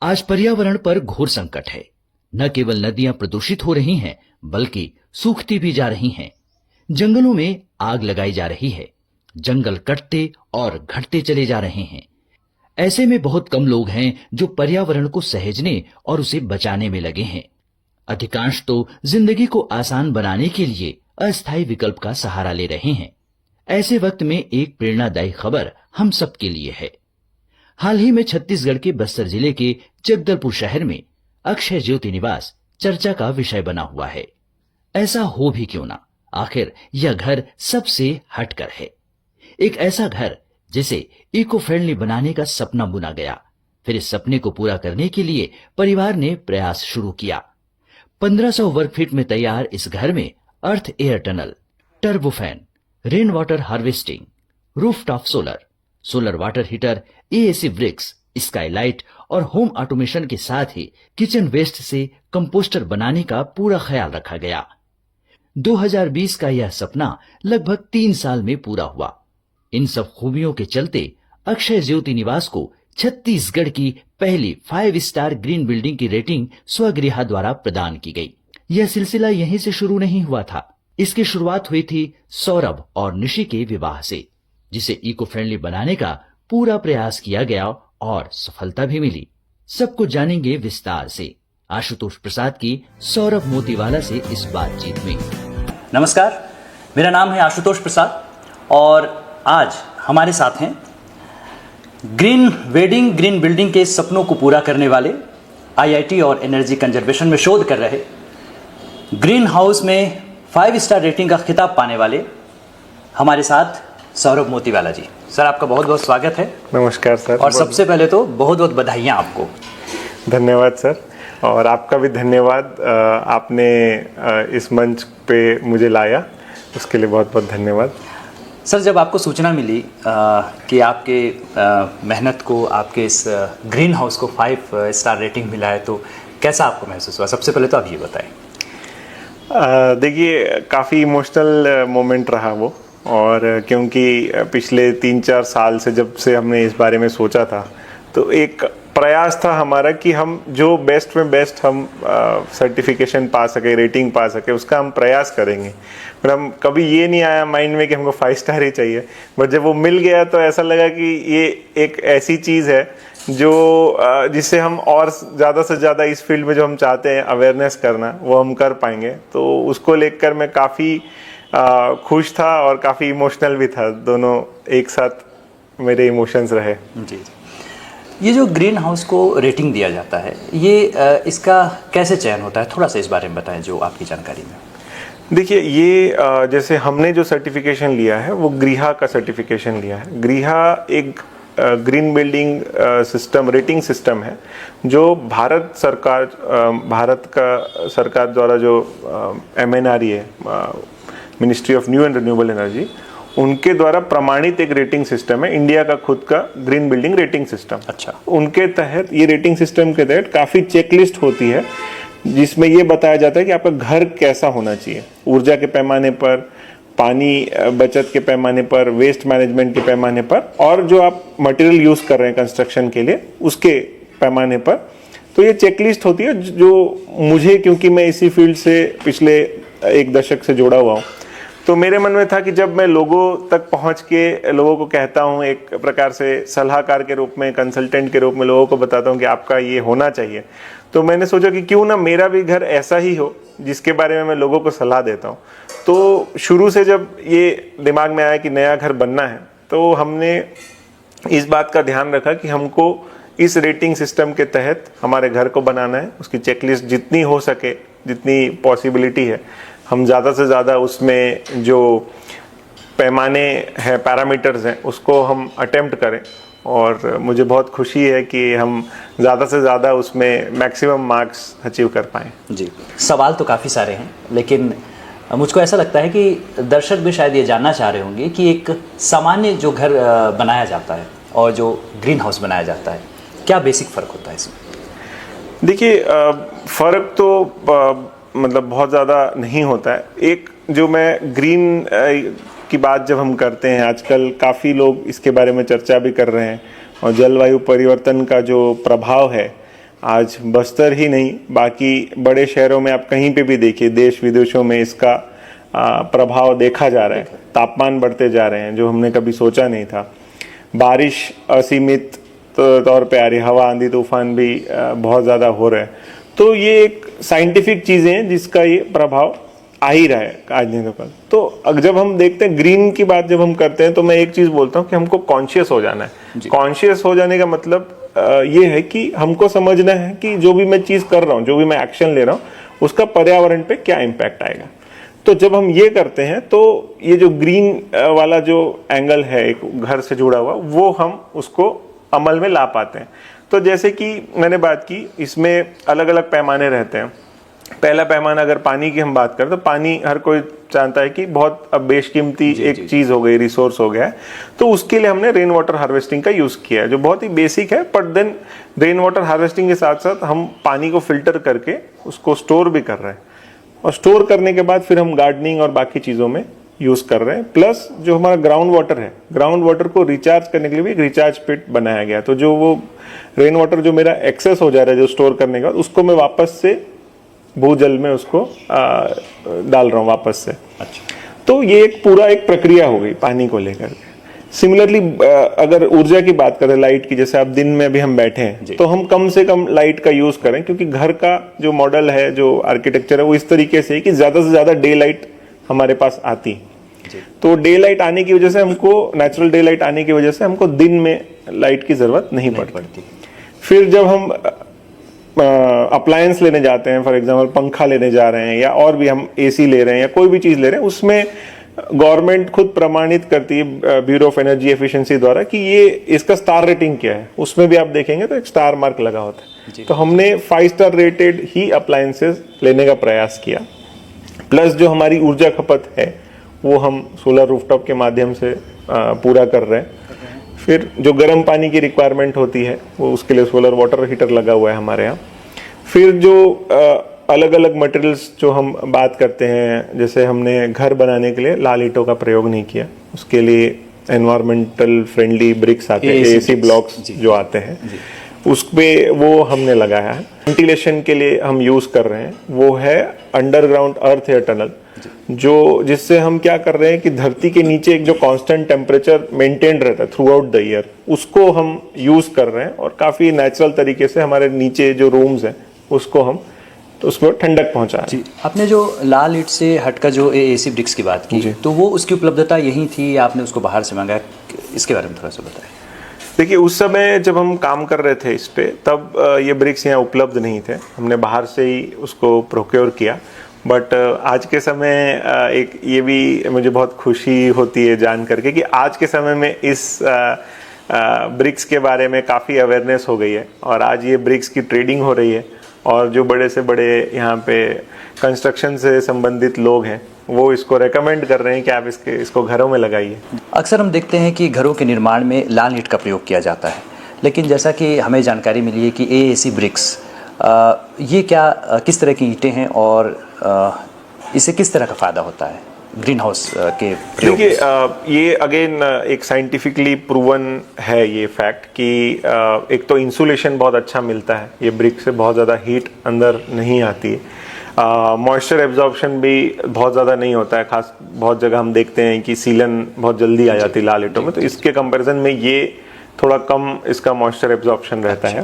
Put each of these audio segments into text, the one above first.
आज पर्यावरण पर घोर संकट है। न केवल नदियां प्रदूषित हो रही हैं, बल्कि सूखती भी जा रही हैं। जंगलों में आग लगाई जा रही है। जंगल कटते और घटते चले जा रहे हैं। ऐसे में बहुत कम लोग हैं जो पर्यावरण को सहेजने और उसे बचाने में लगे हैं। अधिकांश तो जिंदगी को आसान बनाने के लिए अस्थायी विकल्प का सहारा ले रहे हैं। ऐसे वक्त में एक प्रेरणादायी खबर हम सबके लिए है। हाल ही में छत्तीसगढ़ के बस्तर जिले के जगदलपुर शहर में अक्षय ज्योति निवास चर्चा का विषय बना हुआ है। ऐसा हो भी क्यों ना, आखिर यह घर सबसे हटकर है। एक ऐसा घर जिसे इको फ्रेंडली बनाने का सपना बुना गया। फिर इस सपने को पूरा करने के लिए परिवार ने प्रयास शुरू किया। 1500 वर्ग फीट में तैयार इस घर में earth air tunnel, turbo fan, rain water harvesting, rooftop solar, solar water heater, AAC bricks, skylight और होम ऑटोमेशन के साथ ही किचन वेस्ट से कंपोस्टर बनाने का पूरा ख्याल रखा गया। 2020 का यह सपना लगभग 3 साल में पूरा हुआ। इन सब खूबियों के चलते अक्षय ज्योति निवास को छत्तीसगढ़ की पहली 5 स्टार ग्रीन बिल्डिंग की रेटिंग स्वगृहा द्वारा प्रदान की गई। यह सिलसिला यहीं से शुरू नहीं हुआ था। इसकी शुरुआत हुई थी सौरभ और निशी के विवाह से, जिसे इको फ्रेंडली बनाने का पूरा प्रयास किया गया और सफलता भी मिली। सबको जानेंगे विस्तार से आशुतोष प्रसाद की सौरभ मोतीवाला से इस बातचीत में। नमस्कार, मेरा नाम है आशुतोष प्रसाद और आज हमारे साथ हैं ग्रीन बिल्डिंग के सपनों को पूरा करने वाले, आईआईटी और एनर्जी कंजर्वेशन में शोध कर रहे, ग्रीन हाउस में 5 स्टार रेटिंग का खिताब पाने वाले हमारे साथ सौरभ मोतीवाला जी। सर, आपका बहुत बहुत स्वागत है। नमस्कार सर। और सबसे पहले तो बहुत बहुत बधाइयाँ आपको। धन्यवाद सर, और आपका भी धन्यवाद। आपने इस मंच पे मुझे लाया, उसके लिए बहुत बहुत धन्यवाद। सर, जब आपको सूचना मिली कि आपके मेहनत को, आपके इस ग्रीन हाउस को 5 स्टार रेटिंग मिला है, तो कैसा आपको महसूस हुआ? सबसे पहले तो आप ये बताएं। देखिए, काफ़ी इमोशनल मोमेंट रहा वो, और क्योंकि पिछले 3-4 साल से जब से हमने इस बारे में सोचा था, तो एक प्रयास था हमारा कि हम जो बेस्ट में बेस्ट हम सर्टिफिकेशन पा सके, रेटिंग पा सके, उसका हम प्रयास करेंगे। पर हम कभी ये नहीं आया माइंड में कि हमको 5 स्टार ही चाहिए। बट जब वो मिल गया तो ऐसा लगा कि ये एक ऐसी चीज़ है जो जिससे हम और ज़्यादा से ज़्यादा इस फील्ड में जो हम चाहते हैं अवेयरनेस करना, वो हम कर पाएंगे। तो उसको लेकर मैं काफ़ी खुश था और काफ़ी इमोशनल भी था। दोनों एक साथ मेरे इमोशंस रहे। जी। ये जो ग्रीन हाउस को रेटिंग दिया जाता है, ये इसका कैसे चयन होता है? थोड़ा सा इस बारे में बताएं, जो आपकी जानकारी में। देखिए, ये जैसे हमने जो सर्टिफिकेशन लिया है वो गृहा का सर्टिफिकेशन लिया है। गृहा एक green building system, rating system है जो भारत सरकार द्वारा जो MNRE है, ministry of new and renewable energy, उनके द्वारा प्रमाणित एक रेटिंग सिस्टम है। इंडिया का खुद का ग्रीन बिल्डिंग रेटिंग सिस्टम। अच्छा। उनके तहत, ये रेटिंग सिस्टम के तहत काफ़ी चेकलिस्ट होती है जिसमें ये बताया जाता है कि आपका घर कैसा होना चाहिए, ऊर्जा के पैमाने पर, पानी बचत के पैमाने पर, वेस्ट मैनेजमेंट के पैमाने पर, और जो आप मटेरियल यूज़ कर रहे हैं कंस्ट्रक्शन के लिए उसके पैमाने पर। तो ये चेकलिस्ट होती है जो मुझे, क्योंकि मैं इसी फील्ड से पिछले 1 दशक से जुड़ा हुआ हूँ, तो मेरे मन में था कि जब मैं लोगों तक पहुंच के लोगों को कहता हूं, एक प्रकार से सलाहकार के रूप में, कंसल्टेंट के रूप में लोगों को बताता हूं कि आपका ये होना चाहिए, तो मैंने सोचा कि क्यों ना मेरा भी घर ऐसा ही हो जिसके बारे में मैं लोगों को सलाह देता हूं। तो शुरू से जब ये दिमाग में आया कि नया घर बनना है, तो हमने इस बात का ध्यान रखा कि हमको इस रेटिंग सिस्टम के तहत हमारे घर को बनाना है। उसकी चेकलिस्ट जितनी हो सके, जितनी पॉसिबिलिटी है, हम ज़्यादा से ज़्यादा उसमें जो पैमाने हैं, पैरामीटर्स हैं, उसको हम अटेम्प्ट करें। और मुझे बहुत खुशी है कि हम ज़्यादा से ज़्यादा उसमें मैक्सिमम मार्क्स अचीव कर पाएँ। जी। सवाल तो काफ़ी सारे हैं, लेकिन मुझको ऐसा लगता है कि दर्शक भी शायद ये जानना चाह रहे होंगे कि एक सामान्य जो घर बनाया जाता है और जो ग्रीन हाउस बनाया जाता है, क्या बेसिक फ़र्क होता है इसमें? देखिए, फ़र्क तो मतलब बहुत ज़्यादा नहीं होता है। एक जो मैं ग्रीन की बात जब हम करते हैं, आजकल काफ़ी लोग इसके बारे में चर्चा भी कर रहे हैं, और जलवायु परिवर्तन का जो प्रभाव है आज बस्तर ही नहीं, बाकी बड़े शहरों में आप कहीं पे भी देखिए, देश विदेशों में इसका प्रभाव देखा जा रहा है। तापमान बढ़ते जा रहे हैं जो हमने कभी सोचा नहीं था। बारिश असीमित तौर पे आ रही, हवा आंधी तूफान भी बहुत ज़्यादा हो रहे हैं। तो ये एक साइंटिफिक चीज़ें हैं जिसका ये प्रभाव आ ही रहा है आज नहीं तो कल। तो जब हम देखते हैं ग्रीन की बात जब हम करते हैं, तो मैं एक चीज़ बोलता हूँ कि हमको कॉन्शियस हो जाना है। कॉन्शियस हो जाने का मतलब ये है कि हमको समझना है कि जो भी मैं चीज़ कर रहा हूँ, जो भी मैं एक्शन ले रहा हूँ, उसका पर्यावरण पे क्या इम्पैक्ट आएगा। तो जब हम ये करते हैं तो ये जो ग्रीन वाला जो एंगल है एक घर से जुड़ा हुआ, वो हम उसको अमल में ला पाते हैं। तो जैसे कि मैंने बात की, इसमें अलग अलग पैमाने रहते हैं। पहला पैमाना अगर पानी की हम बात करें तो पानी हर कोई जानता है कि बहुत अब बेशकीमती एक चीज़ हो गई, रिसोर्स हो गया है। तो उसके लिए हमने रेन वाटर हार्वेस्टिंग का यूज़ किया है, जो बहुत ही बेसिक है। But then rain water harvesting के साथ साथ हम पानी को फिल्टर करके उसको स्टोर भी कर रहे हैं, और स्टोर करने के बाद फिर हम गार्डनिंग और बाकी चीज़ों में यूज़ कर रहे हैं। प्लस जो हमारा ग्राउंड वाटर है, ग्राउंड वाटर को रिचार्ज करने के लिए भी एक रिचार्ज पिट बनाया गया। तो जो वो रेन वाटर जो मेरा एक्सेस हो जा रहा है जो स्टोर करने के बाद, उसको मैं वापस से भूजल में उसको डाल रहा हूँ वापस से। अच्छा। तो ये एक पूरा एक प्रक्रिया हो गई पानी को लेकर। सिमिलरली अगर ऊर्जा की बात करें, लाइट की, जैसे अब दिन में भी हम बैठे हैं तो हम कम से कम लाइट का यूज करें, क्योंकि घर का जो मॉडल है, जो आर्किटेक्चर है, वो इस तरीके से है कि ज्यादा से ज्यादा डे लाइट हमारे पास आती। तो डे लाइट आने की वजह से हमको, नेचुरल डे लाइट आने की वजह से हमको दिन में लाइट की जरूरत नहीं पड़ती। फिर जब हम अप्लायंस लेने जाते हैं, फॉर एग्जांपल पंखा लेने जा रहे हैं, या और भी हम एसी ले रहे हैं या कोई भी चीज ले रहे हैं, उसमें गवर्नमेंट खुद प्रमाणित करती है ब्यूरो ऑफ एनर्जी एफिशिएंसी द्वारा कि ये इसका स्टार रेटिंग क्या है। उसमें भी आप देखेंगे तो एक स्टार मार्क लगा होता है। तो हमने 5 स्टार रेटेड ही अप्लायंसेस लेने का प्रयास किया। प्लस जो हमारी ऊर्जा खपत है वो हम सोलर रूफटॉप के माध्यम से पूरा कर रहे हैं। फिर जो गर्म पानी की रिक्वायरमेंट होती है वो उसके लिए सोलर वाटर हीटर लगा हुआ है हमारे यहाँ। फिर जो अलग अलग मटेरियल्स जो हम बात करते हैं, जैसे हमने घर बनाने के लिए लाल ईंटों का प्रयोग नहीं किया, उसके लिए एनवायरमेंटल फ्रेंडली ब्रिक्स आते हैं, एसी ब्लॉक्स जो आते हैं, उस पे वो हमने लगाया है। वेंटिलेशन के लिए हम यूज कर रहे हैं वो है अंडरग्राउंड अर्थ एयर टनल, जो जिससे हम क्या कर रहे हैं कि धरती के नीचे एक जो कांस्टेंट टेम्परेचर मेंटेन रहता है थ्रू आउट द ईयर, उसको हम यूज कर रहे हैं। और काफी नेचुरल तरीके से हमारे नीचे जो रूम्स हैं उसको हम तो उसमें ठंडक पहुंचा रहे हैं। आपने जो लाल ईंट से हटकर जो एसी ब्रिक्स की बात की, तो वो उसकी उपलब्धता यही थी या आपने उसको बाहर से मंगाया? इसके बारे में थोड़ा सा बताएं। देखिए, उस समय जब हम काम कर रहे थे इस पे, तब ये ब्रिक्स यहाँ उपलब्ध नहीं थे, हमने बाहर से ही उसको प्रोक्योर किया। बट आज के समय एक ये भी मुझे बहुत खुशी होती है जान करके कि आज के समय में इस ब्रिक्स के बारे में काफ़ी अवेयरनेस हो गई है, और आज ये ब्रिक्स की ट्रेडिंग हो रही है। और जो बड़े से बड़े यहाँ पे कंस्ट्रक्शन से संबंधित लोग हैं वो इसको रेकमेंड कर रहे हैं कि आप इसको घरों में लगाइए। अक्सर हम देखते हैं कि घरों के निर्माण में लाल ईंट का प्रयोग किया जाता है, लेकिन जैसा कि हमें जानकारी मिली है कि एसी ब्रिक्स ये किस तरह की ईंटें हैं और इससे किस तरह का फ़ायदा होता है ग्रीन हाउस के प्रयोग? देखिए, ये अगेन एक साइंटिफिकली प्रूवन है ये फैक्ट कि एक तो इंसुलेशन बहुत अच्छा मिलता है, ये ब्रिक से बहुत ज़्यादा हीट अंदर नहीं आती है। मॉइस्चर एब्जॉर्प्शन भी बहुत ज़्यादा नहीं होता है, खास बहुत जगह हम देखते हैं कि सीलन बहुत जल्दी आ जाती है लाल ईंटों में, तो इसके कंपैरिजन में ये थोड़ा कम इसका मॉइस्चर एब्जॉर्प्शन रहता है।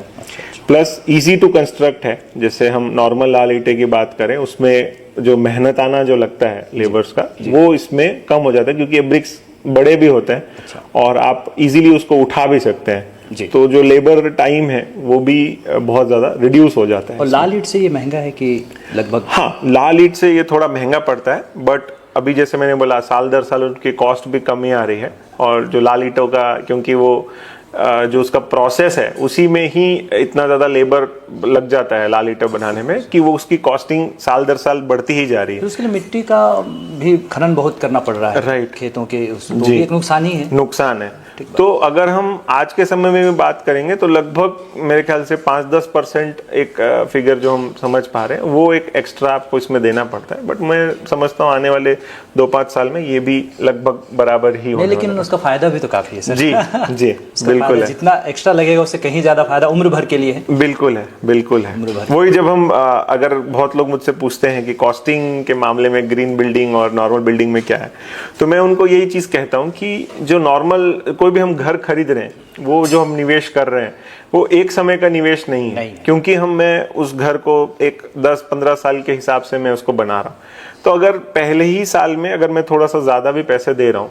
प्लस इजी टू कंस्ट्रक्ट है। जैसे हम नॉर्मल लाल ईंटें की बात करें, उसमें जो मेहनताना जो लगता है लेबर्स का, वो इसमें कम हो जाता है, क्योंकि ये ब्रिक्स बड़े भी होते हैं और आप इजीली उसको उठा भी सकते हैं। तो जो लेबर टाइम है वो भी बहुत ज़्यादा रिड्यूस हो जाता है। और लाल ईंट से ये महंगा है कि लगभग? हाँ, लाल ईंट से ये थोड़ा महंगा पड़ता है, बट अभी जैसे मैंने बोला साल दर साल उनकी कॉस्ट भी कमी आ रही है। और जो लाल ईंटों का, क्योंकि वो जो उसका प्रोसेस है उसी में ही इतना ज़्यादा लेबर लग जाता है लाल ईंटें बनाने में, कि वो उसकी कॉस्टिंग साल दर साल बढ़ती ही जा रही है। तो उसके लिए मिट्टी का भी खनन बहुत करना पड़ रहा है। राइट। खेतों के, वो भी एक नुकसान ही है। नुकसान है। ठीक बात। तो अगर हम आज के समय में भी बात करेंगे तो लगभग मेरे ख्याल से 5-10% एक फिगर जो हम समझ पा रहे हैं वो एक एक्स्ट्रा आपको इसमें देना पड़ता है, बट मैं समझता हूँ आने वाले 2-5 साल में ये भी लगभग बराबर ही होने लेकिन वाला उसका फायदा भी तो काफी है सर। जी जी उसका बिल्कुल फायदा है, जितना एक्स्ट्रा लगेगा उससे कहीं ज्यादा फायदा उम्र भर के लिए है। बिल्कुल है, बिल्कुल है। उम्र भर। वही जब हम अगर बहुत लोग मुझसे पूछते हैं कि कॉस्टिंग के मामले में ग्रीन बिल्डिंग और नॉर्मल बिल्डिंग में क्या है, तो मैं उनको यही चीज कहता हूँ कि जो नॉर्मल कोई भी हम घर खरीद रहे हैं वो जो हम निवेश कर रहे हैं वो एक समय का निवेश नहीं है, क्योंकि मैं उस घर को एक 10-15 साल के हिसाब से मैं उसको बना रहा हूँ। तो अगर पहले ही साल में अगर मैं थोड़ा सा ज्यादा भी पैसे दे रहा हूँ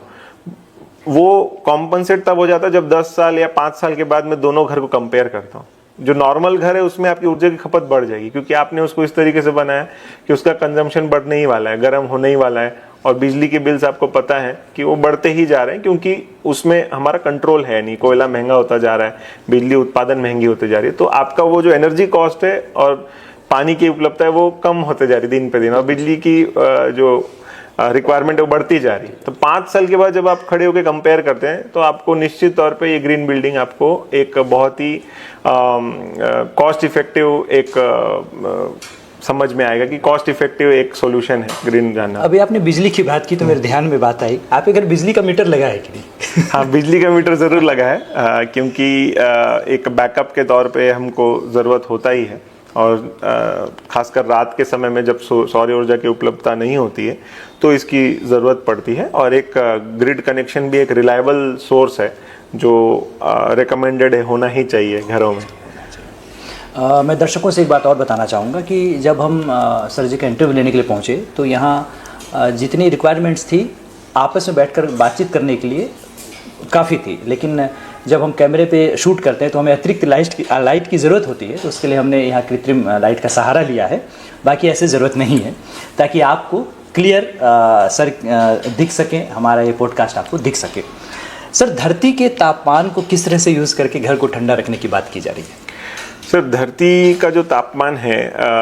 वो कॉम्पनसेट तब हो जाता है जब 10 साल या 5 साल के बाद मैं दोनों घर को कंपेयर करता हूँ। जो नॉर्मल घर है उसमें आपकी ऊर्जा की खपत बढ़ जाएगी, क्योंकि आपने उसको इस तरीके से बनाया कि उसका कंजम्पशन बढ़ने ही वाला है, गर्म होने ही वाला है, और बिजली के बिल्स आपको पता है कि वो बढ़ते ही जा रहे हैं, क्योंकि उसमें हमारा कंट्रोल है नहीं, कोयला महंगा होता जा रहा है, बिजली उत्पादन महंगी होती जा रही है, तो आपका वो जो एनर्जी कॉस्ट है और पानी की उपलब्धता है वो कम होते जा रही है दिन पे दिन, और बिजली की जो रिक्वायरमेंट है वो बढ़ती जा रही है। तो 5 साल के बाद जब आप खड़े होकर कंपेयर करते हैं तो आपको निश्चित तौर पे ये ग्रीन बिल्डिंग आपको एक बहुत ही कॉस्ट इफेक्टिव एक समझ में आएगा कि कॉस्ट इफेक्टिव एक सॉल्यूशन है ग्रीन जाना। अभी आपने बिजली की बात की तो मेरे ध्यान में बात आई, आपके घर बिजली का मीटर लगा है कि नहीं? हाँ, बिजली का मीटर जरूर लगा है, क्योंकि एक बैकअप के तौर पे हमको ज़रूरत होता ही है, और खासकर रात के समय में जब सौर ऊर्जा की उपलब्धता नहीं होती है तो इसकी ज़रूरत पड़ती है। और एक ग्रिड कनेक्शन भी एक रिलायबल सोर्स है जो रिकमेंडेड है, होना ही चाहिए घरों में। मैं दर्शकों से एक बात और बताना चाहूँगा कि जब हम सर जी का इंटरव्यू लेने के लिए पहुँचे तो यहाँ जितनी रिक्वायरमेंट्स थी आपस में बैठकर बातचीत करने के लिए काफ़ी थी, लेकिन जब हम कैमरे पे शूट करते हैं तो हमें अतिरिक्त लाइट की ज़रूरत होती है, तो उसके लिए हमने यहाँ कृत्रिम लाइट का सहारा लिया है। बाकी ऐसे ज़रूरत नहीं है, ताकि आपको क्लियर सर दिख सके, हमारा ये पॉडकास्ट आपको दिख सके। सर, धरती के तापमान को किस तरह से यूज़ करके घर को ठंडा रखने की बात की जा रही है? सर, धरती का जो तापमान है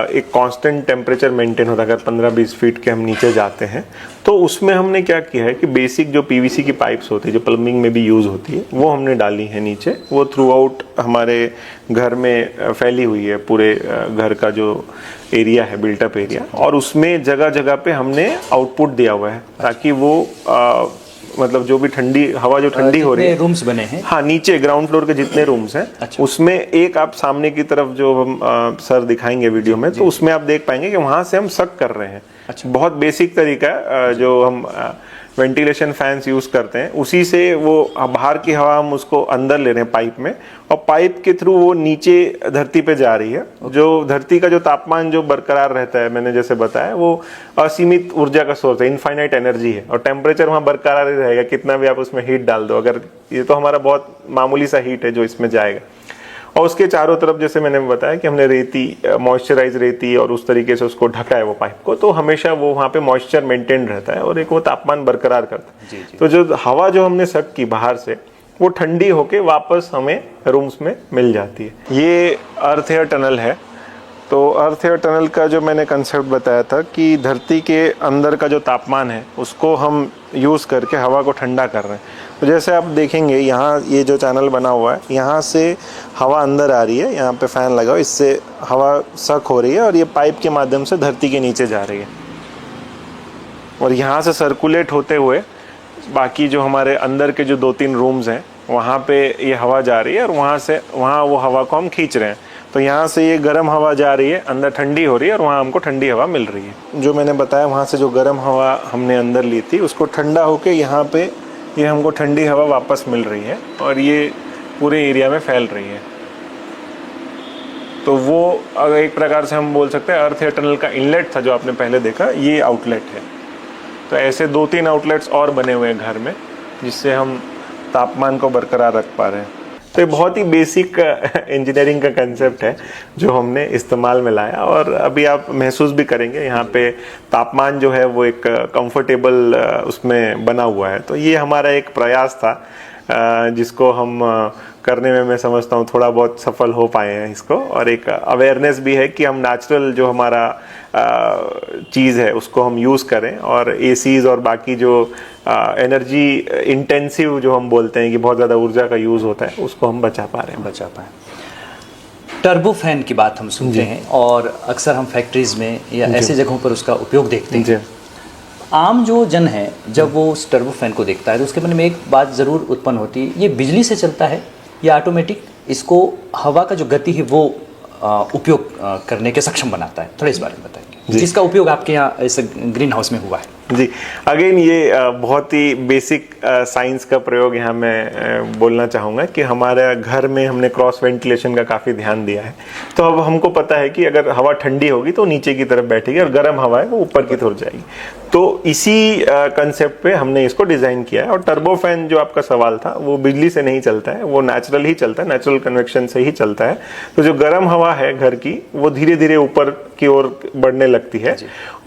एक कांस्टेंट टेम्परेचर मेंटेन होता है। अगर 15-20 फीट के हम नीचे जाते हैं तो उसमें हमने क्या किया है कि बेसिक जो पीवीसी की पाइप्स होती है जो प्लम्बिंग में भी यूज़ होती है वो हमने डाली है नीचे। वो थ्रू आउट हमारे घर में फैली हुई है, पूरे घर का जो एरिया है, बिल्टअप एरिया, और उसमें जगह जगह पे हमने आउटपुट दिया हुआ है ताकि वो मतलब जो भी ठंडी हवा जो ठंडी हो रही है, रूम्स बने हैं, हाँ, नीचे ग्राउंड फ्लोर के जितने रूम्स हैं, अच्छा। उसमें एक आप सामने की तरफ जो हम सर दिखाएंगे वीडियो में, तो उसमें आप देख पाएंगे कि वहां से हम सक कर रहे हैं। अच्छा। बहुत बेसिक तरीका जो हम वेंटिलेशन फैंस यूज करते हैं, उसी से वो बाहर की हवा हम उसको अंदर ले रहे हैं पाइप में, और पाइप के थ्रू वो नीचे धरती पे जा रही है। जो धरती का जो तापमान जो बरकरार रहता है, मैंने जैसे बताया, वो असीमित ऊर्जा का सोर्स है, इनफाइनाइट एनर्जी है, और टेम्परेचर वहाँ बरकरार ही रहेगा, कितना भी आप उसमें हीट डाल दो। अगर ये तो हमारा बहुत मामूली सा हीट है जो इसमें जाएगा। और उसके चारों तरफ जैसे मैंने बताया कि हमने रेती, मॉइस्चराइज रेती, और उस तरीके से उसको ढका है वो पाइप को, तो हमेशा वो वहाँ पे मॉइस्चर मेंटेन रहता है और एक वो तापमान बरकरार करता है। तो जो हवा जो हमने सक की बाहर से, वो ठंडी होके वापस हमें रूम्स में मिल जाती है। ये अर्थ एयर टनल है। तो अर्थ एयर टनल का जो मैंने कंसेप्ट बताया था कि धरती के अंदर का जो तापमान है उसको हम यूज़ करके हवा को ठंडा कर रहे हैं। तो जैसे आप देखेंगे यहाँ ये जो चैनल बना हुआ है, यहाँ से हवा अंदर आ रही है, यहाँ पे फ़ैन लगा हुआ, इससे हवा सक हो रही है और ये पाइप के माध्यम से धरती के नीचे जा रही है, और यहाँ से सर्कुलेट होते हुए बाकी जो हमारे अंदर के जो 2-3 रूम्स हैं वहाँ पे ये हवा जा रही है, और वहाँ वो हवा को हम खींच रहे हैं। तो यहाँ से ये गर्म हवा जा रही है, अंदर ठंडी हो रही है, और वहाँ हमको ठंडी हवा मिल रही है। जो मैंने बताया, वहाँ से जो गर्म हवा हमने अंदर ली थी, उसको ठंडा होके यहाँ पे ये हमको ठंडी हवा वापस मिल रही है, और ये पूरे एरिया में फैल रही है। तो वो अगर एक प्रकार से हम बोल सकते हैं अर्थ एयर टनल का इनलेट था जो आपने पहले देखा, ये आउटलेट है। तो ऐसे 2-3 आउटलेट्स और बने हुए हैं घर में, जिससे हम तापमान को बरकरार रख पा रहे हैं। तो ये बहुत ही बेसिक इंजीनियरिंग का कंसेप्ट है जो हमने इस्तेमाल में लाया, और अभी आप महसूस भी करेंगे यहाँ पे तापमान जो है वो एक कंफर्टेबल उसमें बना हुआ है। तो ये हमारा एक प्रयास था जिसको हम करने में मैं समझता हूँ थोड़ा बहुत सफल हो पाए हैं इसको, और एक अवेयरनेस भी है कि हम नेचुरल जो हमारा चीज़ है उसको हम यूज़ करें, और एसीज और बाकी जो एनर्जी इंटेंसिव जो हम बोलते हैं कि बहुत ज़्यादा ऊर्जा का यूज़ होता है उसको हम बचा पा रहे हैं। बचा पाए। टर्बो फैन की बात हम सुनते हैं और अक्सर हम फैक्ट्रीज में या ऐसी जगहों पर उसका उपयोग देखते हैं। जी। आम जो जन है जब वो उस टर्बो फैन को देखता है तो उसके मन में एक बात ज़रूर उत्पन्न होती है, ये बिजली से चलता है या ऑटोमेटिक इसको हवा का जो गति है वो उपयोग करने के सक्षम बनाता है? थोड़ा इस बारे में बताइए, जिसका उपयोग आपके यहाँ इस ग्रीन हाउस में हुआ है। जी, अगेन ये बहुत ही बेसिक साइंस का प्रयोग यहाँ मैं बोलना चाहूँगा कि हमारे घर में हमने क्रॉस वेंटिलेशन का काफ़ी ध्यान दिया है। तो अब हमको पता है कि अगर हवा ठंडी होगी तो नीचे की तरफ बैठेगी और गर्म हवा है वो ऊपर की तरफ जाएगी। तो इसी कंसेप्ट पे हमने इसको डिज़ाइन किया है। और टर्बो फैन जो आपका सवाल था वो बिजली से नहीं चलता है, वो नेचुरल ही चलता है, नेचुरल कन्वेक्शन से ही चलता है। तो जो गर्म हवा है घर की वो धीरे धीरे ऊपर की ओर बढ़ने लगती है,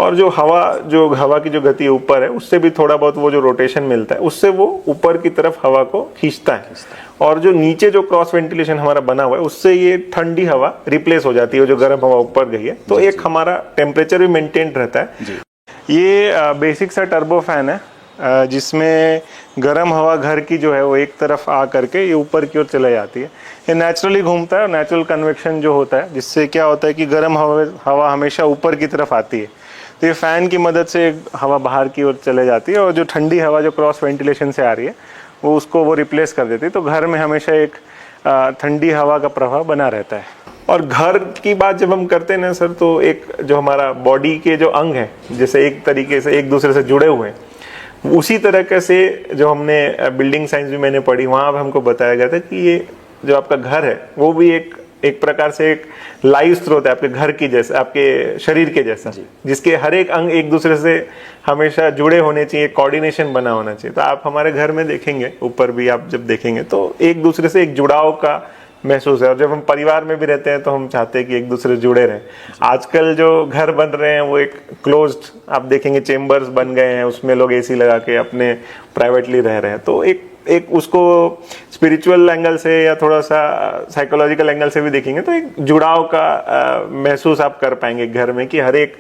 और जो हवा की जो गति ऊपर है उससे भी थोड़ा बहुत वो जो रोटेशन मिलता है उससे वो ऊपर की तरफ हवा को खींचता है, और जो नीचे जो क्रॉस वेंटिलेशन हमारा बना हुआ है उससे ये ठंडी हवा रिप्लेस हो जाती है, जो गर्म हवा ऊपर गई है। तो एक हमारा टेम्परेचर भी मेंटेन रहता है। ये बेसिक सा टर्बो फैन है जिसमें गर्म हवा घर की जो है वो एक तरफ आ करके ये ऊपर की ओर चले जाती है। ये नेचुरली घूमता है, और नेचुरल कन्वेक्शन जो होता है जिससे क्या होता है कि गर्म हवा हमेशा ऊपर की तरफ आती है। तो ये फैन की मदद से हवा बाहर की ओर चले जाती है, और जो ठंडी हवा जो क्रॉस वेंटिलेशन से आ रही है वो रिप्लेस कर देती है। तो घर में हमेशा एक ठंडी हवा का प्रवाह बना रहता है। और घर की बात जब हम करते हैं ना सर, तो एक जो हमारा बॉडी के जो अंग हैं जैसे एक तरीके से एक दूसरे से जुड़े हुए हैं, उसी तरह से जो हमने बिल्डिंग साइंस भी मैंने पढ़ी वहाँ पर हमको बताया गया था कि ये जो आपका घर है वो भी एक प्रकार से एक लाइव स्रोत है आपके घर की जैसा, आपके शरीर के जैसा, जिसके हर एक अंग एक दूसरे से हमेशा जुड़े होने चाहिए, कोऑर्डिनेशन बना होना चाहिए। तो आप हमारे घर में देखेंगे, ऊपर भी आप जब देखेंगे तो एक दूसरे से एक जुड़ाव का महसूस है। और जब हम परिवार में भी रहते हैं तो हम चाहते हैं कि एक दूसरे से जुड़े रहें। आजकल जो घर बन रहे हैं वो एक क्लोज्ड आप देखेंगे चेम्बर्स बन गए हैं, उसमें लोग एसी लगा के अपने प्राइवेटली रह रहे हैं। तो एक उसको स्पिरिचुअल एंगल से या थोड़ा सा साइकोलॉजिकल एंगल से भी देखेंगे तो एक जुड़ाव का महसूस आप कर पाएंगे घर में, कि हर एक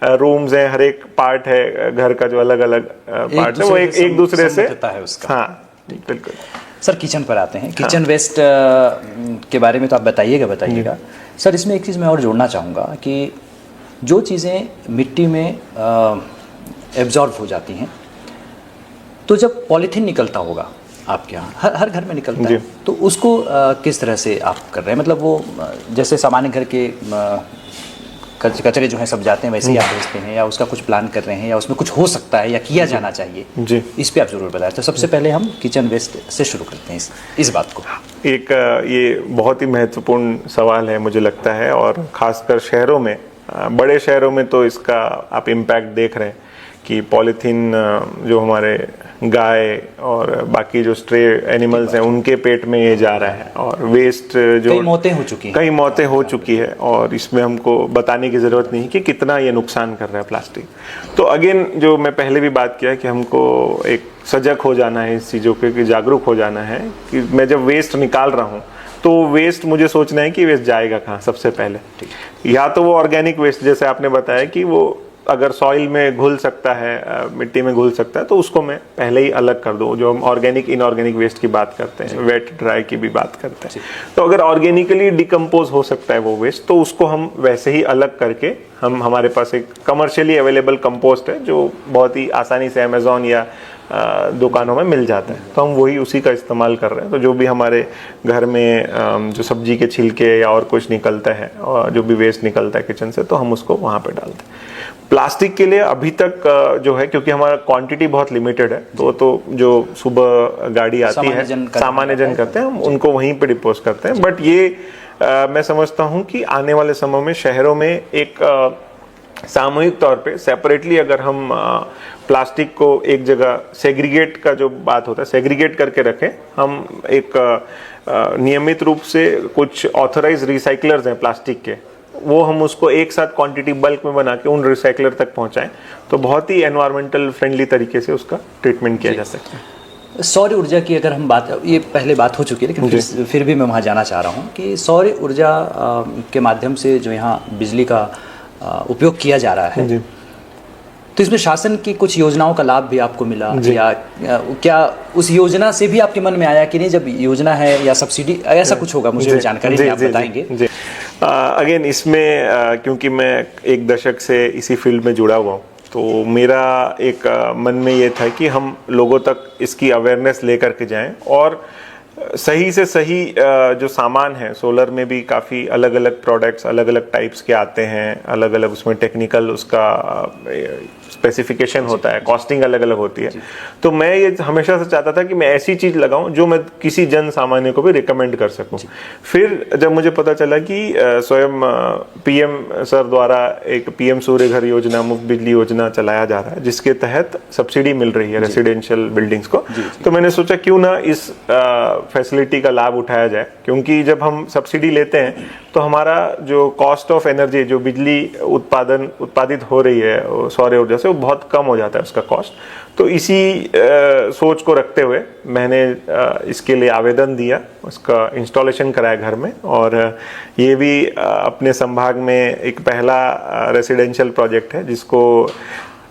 रूम्स है, हर एक पार्ट है घर का जो अलग अलग पार्ट है वो एक दूसरे से है उसका। हाँ बिल्कुल। सर किचन पर आते हैं, किचन वेस्ट के बारे में तो आप बताइएगा। सर इसमें एक चीज़ मैं और जोड़ना चाहूँगा कि जो चीज़ें मिट्टी में एब्जॉर्ब हो जाती हैं, तो जब पॉलीथीन निकलता होगा आपके यहाँ हर घर में निकलता है, तो उसको किस तरह से आप कर रहे हैं? मतलब वो जैसे सामान्य घर के कचरे जो हैं सब जाते हैं वैसे ही आप भेजते हैं, या उसका कुछ प्लान कर रहे हैं, या उसमें कुछ हो सकता है या किया जाना चाहिए जी, इस पे आप जरूर बताएं। तो सबसे पहले हम किचन वेस्ट से शुरू करते हैं इस बात को। एक ये बहुत ही महत्वपूर्ण सवाल है मुझे लगता है, और ख़ासकर शहरों में, बड़े शहरों में तो इसका आप इम्पैक्ट देख रहे हैं कि पॉलीथीन जो हमारे गाय और बाकी जो स्ट्रे एनिमल्स हैं उनके पेट में ये जा रहा है, और वेस्ट जो कई मौतें हो चुकी हैं, और इसमें हमको बताने की ज़रूरत नहीं कि कितना ये नुकसान कर रहा है प्लास्टिक। तो अगेन जो मैं पहले भी बात किया कि हमको एक सजग हो जाना है इस चीज़ों पे, कि जागरूक हो जाना है कि मैं जब वेस्ट निकाल रहा हूँ तो वेस्ट मुझे सोचना है कि वेस्ट जाएगा कहाँ सबसे पहले। या तो वो ऑर्गेनिक वेस्ट जैसे आपने बताया कि वो अगर सॉइल में घुल सकता है, मिट्टी में घुल सकता है, तो उसको मैं पहले ही अलग कर दूं। जो हम ऑर्गेनिक इनऑर्गेनिक वेस्ट की बात करते हैं, वेट ड्राई की भी बात करते हैं, तो अगर ऑर्गेनिकली डिकम्पोज हो सकता है वो वेस्ट, तो उसको हम वैसे ही अलग करके हमारे पास एक कमर्शियली अवेलेबल कंपोस्ट है जो बहुत ही आसानी से अमेजोन या दुकानों में मिल जाता है, तो हम वही उसी का इस्तेमाल कर रहे हैं। तो जो भी हमारे घर में जो सब्जी के छिलके या और कुछ निकलता है, और जो भी वेस्ट निकलता है किचन से, तो हम उसको वहाँ पे डालते हैं। प्लास्टिक के लिए अभी तक जो है, क्योंकि हमारा क्वांटिटी बहुत लिमिटेड है, तो जो सुबह गाड़ी आती है सामान्य जन करते हैं, हम उनको वहीं पे डिपोज करते हैं। बट ये मैं समझता हूँ कि आने वाले समय में शहरों में एक सामूहिक तौर पे सेपरेटली अगर हम प्लास्टिक को एक जगह सेग्रीगेट का जो बात होता है, सेग्रीगेट करके रखें, हम एक नियमित रूप से कुछ ऑथराइज रिसाइकलर्स हैं प्लास्टिक के, वो हम उसको एक साथ क्वांटिटी बल्क में बना के उन रिसाइकलर तक पहुंचाएं, तो बहुत ही एनवायरमेंटल फ्रेंडली तरीके से उसका ट्रीटमेंट किया जा सकता है। सौर ऊर्जा की अगर हम बात, ये पहले बात हो चुकी है लेकिन फिर भी मैं वहाँ जाना चाह रहा हूँ कि सौर ऊर्जा के माध्यम से जो यहाँ बिजली का उपयोग किया जा रहा है, तो इसमें शासन की कुछ योजनाओं का लाभ भी आपको मिला, या क्या उस योजना से भी आपके मन में आया कि नहीं, जब योजना है या सब्सिडी ऐसा कुछ होगा, मुझे जानकारी नहीं, आप बताएंगे। अगेन इसमें क्योंकि मैं एक दशक से इसी फील्ड में जुड़ा हुआ हूँ, तो मेरा एक मन में ये था कि हम लोगों तक इसकी अवेयरनेस लेकर के जाएं, और सही से सही जो सामान है, सोलर में भी काफ़ी अलग अलग प्रोडक्ट्स अलग अलग टाइप्स के आते हैं, अलग अलग उसमें टेक्निकल उसका स्पेसिफिकेशन होता है, कॉस्टिंग अलग अलग होती है। तो मैं ये हमेशा से चाहता था कि मैं ऐसी चीज़ लगाऊं जो मैं किसी जन सामान्य को भी रिकमेंड कर सकूं। फिर जब मुझे पता चला कि स्वयं पीएम सर द्वारा एक पीएम सूर्य घर योजना, मुफ्त बिजली योजना चलाया जा रहा है, जिसके तहत सब्सिडी मिल रही है रेसिडेंशियल बिल्डिंग्स को, तो मैंने सोचा क्यों ना इस फैसिलिटी का लाभ उठाया जाए, क्योंकि जब हम सब्सिडी लेते हैं तो हमारा जो कॉस्ट ऑफ एनर्जी, जो बिजली उत्पादित हो रही है सौर ऊर्जा से, वो बहुत कम हो जाता है उसका कॉस्ट। तो इसी सोच को रखते हुए मैंने इसके लिए आवेदन दिया, उसका इंस्टॉलेशन कराया घर में, और ये भी अपने संभाग में एक पहला रेसिडेंशियल प्रोजेक्ट है जिसको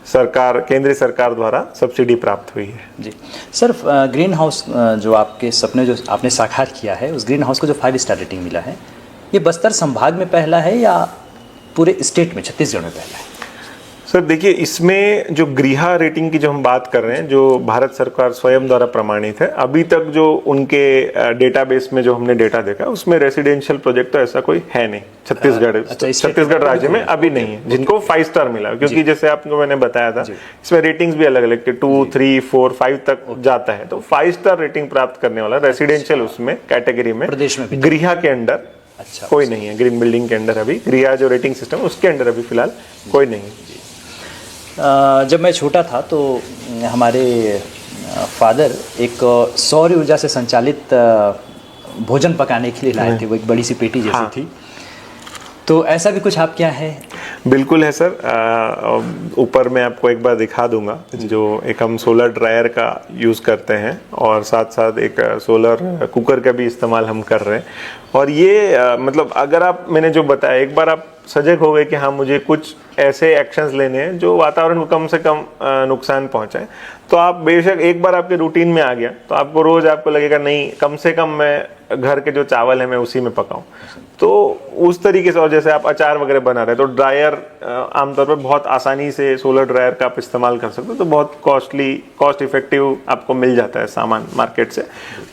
केंद्रीय सरकार द्वारा सब्सिडी प्राप्त हुई है। जी सर, ग्रीन हाउस जो आपके सपने जो आपने साकार किया है, उस ग्रीन हाउस को जो 5 स्टार रेटिंग मिला है, ये बस्तर संभाग में पहला है या पूरे स्टेट में, छत्तीसगढ़ में पहला है? सर देखिए, इसमें जो गृहा रेटिंग की जो हम बात कर रहे हैं, जो भारत सरकार स्वयं द्वारा प्रमाणित है, अभी तक जो उनके डेटाबेस में जो हमने डेटा देखा, उसमें रेसिडेंशियल प्रोजेक्ट तो ऐसा कोई है नहीं छत्तीसगढ़ राज्य में अभी नहीं है जिनको 5 स्टार मिला, क्योंकि जैसे आपको मैंने बताया था इसमें रेटिंग्स भी अलग अलग 2, 3, 4, 5 तक जाता है। तो 5 स्टार रेटिंग प्राप्त करने वाला रेसिडेंशियल उसमें कैटेगरी में प्रदेश में गृहा के अंडर कोई नहीं है। ग्रीन बिल्डिंग के अंडर अभी गृहा जो रेटिंग सिस्टम उसके अंडर अभी फिलहाल कोई नहीं है। जब मैं छोटा था तो हमारे फादर एक सौर ऊर्जा से संचालित भोजन पकाने के लिए लाए थे, वो एक बड़ी सी पेटी जैसी थी। तो ऐसा भी कुछ आपके यहाँ है? बिल्कुल है सर, ऊपर मैं आपको एक बार दिखा दूंगा, जो एक हम सोलर ड्रायर का यूज़ करते हैं और साथ साथ एक सोलर कुकर का भी इस्तेमाल हम कर रहे हैं। और ये मतलब अगर आप, मैंने जो बताया, एक बार आप सजग हो गए कि हाँ मुझे कुछ ऐसे एक्शंस लेने हैं जो वातावरण को कम से कम नुकसान पहुंचाएं, तो आप बेशक एक बार आपके रूटीन में आ गया तो आपको रोज आपको लगेगा नहीं, कम से कम मैं घर के जो चावल है मैं उसी में पकाऊं। तो उस तरीके से, और जैसे आप अचार वगैरह बना रहे हैं तो ड्रायर आमतौर पर बहुत आसानी से सोलर ड्रायर का आप इस्तेमाल कर सकते हो, तो बहुत कॉस्ट इफेक्टिव आपको मिल जाता है सामान मार्केट से।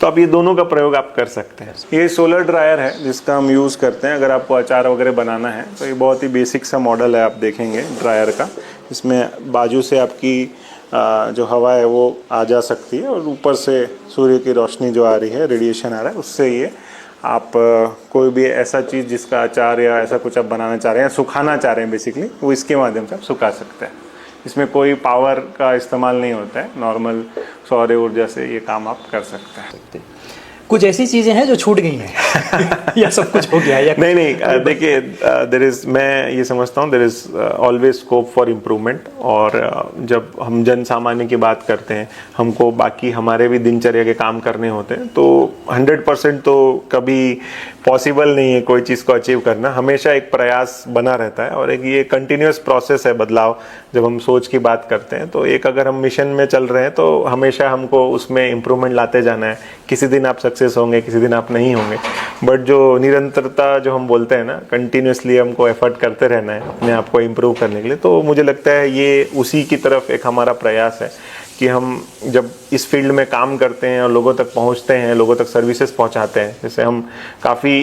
तो आप ये दोनों का प्रयोग आप कर सकते हैं। ये सोलर ड्रायर है जिसका हम यूज़ करते हैं अगर आपको अचार वगैरह बनाना है। तो ये बहुत ही बेसिक सा मॉडल है, आप देखेंगे ड्रायर का। इसमें बाजू से आपकी जो हवा है वो आ जा सकती है, और ऊपर से सूर्य की रोशनी जो आ रही है, रेडिएशन आ रहा है, उससे ये आप कोई भी ऐसा चीज़ जिसका अचार या ऐसा कुछ आप बनाना चाह रहे हैं, सुखाना चाह रहे हैं बेसिकली, वो इसके माध्यम से आप सुखा सकते हैं। इसमें कोई पावर का इस्तेमाल नहीं होता है, नॉर्मल सौर ऊर्जा से ये काम आप कर सकते हैं। कुछ ऐसी चीजें हैं जो छूट गई हैं या सब कुछ हो गया या नहीं, देखिए मैं ये समझता हूँ there is always scope for improvement. और जब हम जन सामान्य की बात करते हैं, हमको बाकी हमारे भी दिनचर्या के काम करने होते हैं, तो 100% तो कभी पॉसिबल नहीं है कोई चीज़ को अचीव करना। हमेशा एक प्रयास बना रहता है, और एक ये कंटिन्यूस प्रोसेस है बदलाव। जब हम सोच की बात करते हैं तो एक अगर हम मिशन में चल रहे हैं तो हमेशा हमको उसमें इम्प्रूवमेंट लाते जाना है। किसी दिन आप सक्सेस होंगे, किसी दिन आप नहीं होंगे, बट जो निरंतरता जो हम बोलते हैं ना, कंटिन्यूसली हमको एफर्ट करते रहना है अपने आप को इम्प्रूव करने के लिए। तो मुझे लगता है ये उसी की तरफ एक हमारा प्रयास है कि हम जब इस फील्ड में काम करते हैं और लोगों तक पहुंचते हैं, लोगों तक सर्विसेज पहुंचाते हैं, जैसे हम काफ़ी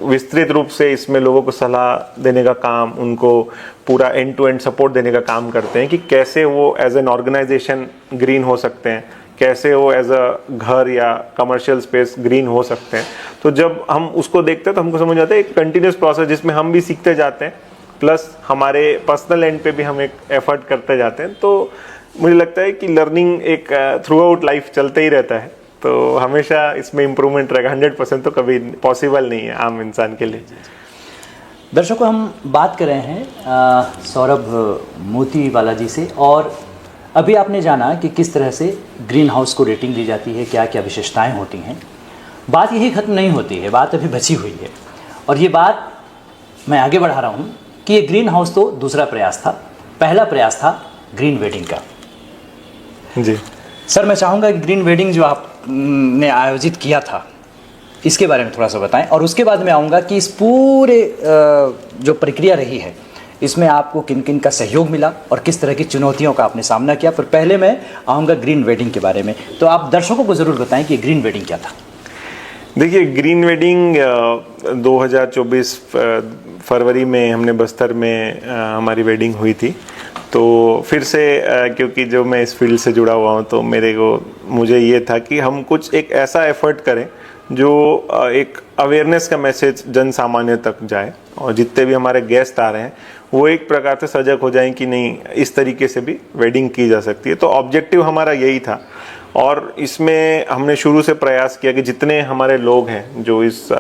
विस्तृत रूप से इसमें लोगों को सलाह देने का काम, उनको पूरा एंड टू एंड सपोर्ट देने का काम करते हैं कि कैसे वो एज एन ऑर्गेनाइजेशन ग्रीन हो सकते हैं, कैसे वो एज अ घर या कमर्शियल स्पेस ग्रीन हो सकते हैं। तो जब हम उसको देखते हैं तो हमको समझ आता है एक कंटिन्यूस प्रोसेस जिसमें हम भी सीखते जाते हैं, प्लस हमारे पर्सनल एंड पे भी हम एक एफर्ट करते जाते हैं। तो मुझे लगता है कि लर्निंग एक थ्रू आउट लाइफ चलते ही रहता है, तो हमेशा इसमें इम्प्रूवमेंट रहेगा। 100% तो कभी पॉसिबल नहीं है आम इंसान के लिए। दर्शकों, हम बात कर रहे हैं सौरभ मोतीवाला जी से, और अभी आपने जाना कि किस तरह से ग्रीन हाउस को रेटिंग दी जाती है, क्या क्या विशेषताएं होती हैं। बात यही खत्म नहीं होती है, बात अभी बची हुई है। और ये बात मैं आगे बढ़ा रहा हूँ कि ये ग्रीन हाउस तो दूसरा प्रयास था, पहला प्रयास था ग्रीन वेडिंग का। जी सर, मैं चाहूँगा कि ग्रीन वेडिंग जो आपने आयोजित किया था इसके बारे में थोड़ा सा बताएं, और उसके बाद मैं आऊँगा कि इस पूरे जो प्रक्रिया रही है इसमें आपको किन किन का सहयोग मिला और किस तरह की चुनौतियों का आपने सामना किया। पर पहले मैं आऊँगा ग्रीन वेडिंग के बारे में। तो आप दर्शकों को ज़रूर बताएं कि ग्रीन वेडिंग क्या था। देखिए, ग्रीन वेडिंग 2024 फरवरी में हमने बस्तर में हमारी वेडिंग हुई थी। तो फिर से क्योंकि जो मैं इस फील्ड से जुड़ा हुआ हूँ तो मुझे ये था कि हम कुछ एक ऐसा एफर्ट करें जो एक अवेयरनेस का मैसेज जन सामान्य तक जाए, और जितने भी हमारे गेस्ट आ रहे हैं वो एक प्रकार से सजग हो जाएं कि नहीं, इस तरीके से भी वेडिंग की जा सकती है। तो ऑब्जेक्टिव हमारा यही था, और इसमें हमने शुरू से प्रयास किया कि जितने हमारे लोग हैं जो इस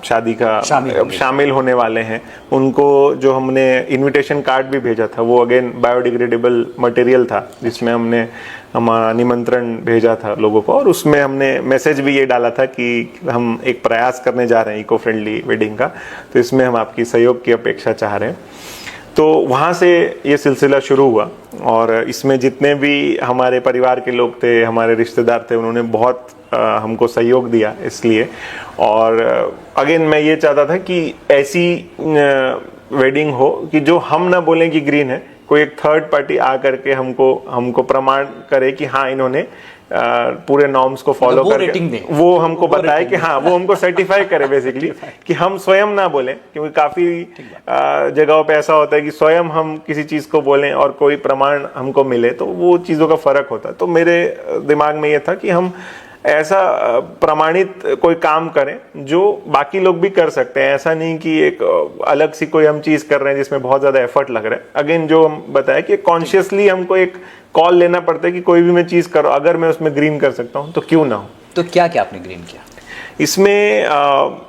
शादी का शामिल होने वाले हैं, उनको जो हमने इनविटेशन कार्ड भी भेजा था वो अगेन बायोडिग्रेडेबल मटेरियल था, जिसमें हमने हमारा निमंत्रण भेजा था लोगों को, और उसमें हमने मैसेज भी ये डाला था कि हम एक प्रयास करने जा रहे हैं इको फ्रेंडली वेडिंग का, तो इसमें हम आपकी सहयोग की अपेक्षा चाह रहे हैं। तो वहाँ से ये सिलसिला शुरू हुआ, और इसमें जितने भी हमारे परिवार के लोग थे, हमारे रिश्तेदार थे, उन्होंने बहुत हमको सहयोग दिया इसलिए। और अगेन मैं ये चाहता था कि ऐसी वेडिंग हो कि जो हम ना बोलें कि ग्रीन है, कोई एक थर्ड पार्टी आ करके हमको प्रमाण करे कि हाँ इन्होंने पूरे नॉर्म्स को फॉलो करके वो हमको बताए कि हाँ, वो हमको सर्टिफाई करे बेसिकली, कि हम स्वयं ना बोलें। क्योंकि काफी जगहों पे ऐसा होता है कि स्वयं हम किसी चीज को बोलें और कोई प्रमाण हमको मिले, तो वो चीजों का फर्क होता है। तो मेरे दिमाग में ये था कि हम ऐसा प्रमाणित कोई काम करें जो बाकी लोग भी कर सकते हैं। ऐसा नहीं कि एक अलग सी कोई हम चीज कर रहे हैं जिसमें बहुत ज्यादा एफर्ट लग रहा है। अगेन जो हम बताया कि कॉन्शियसली हमको एक कॉल लेना पड़ता है कि कोई भी मैं चीज करो, अगर मैं उसमें ग्रीन कर सकता हूं तो क्यों ना हो। तो क्या क्या आपने ग्रीन किया इसमें?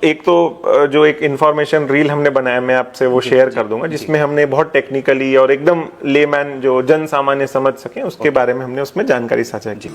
एक तो जो एक इंफॉर्मेशन रील हमने बनाया, मैं आपसे वो शेयर कर दूंगा, जिसमें हमने बहुत टेक्निकली और एकदम लेमैन जो जन सामान्य समझ सके उसके बारे में हमने उसमें जानकारी साझा की।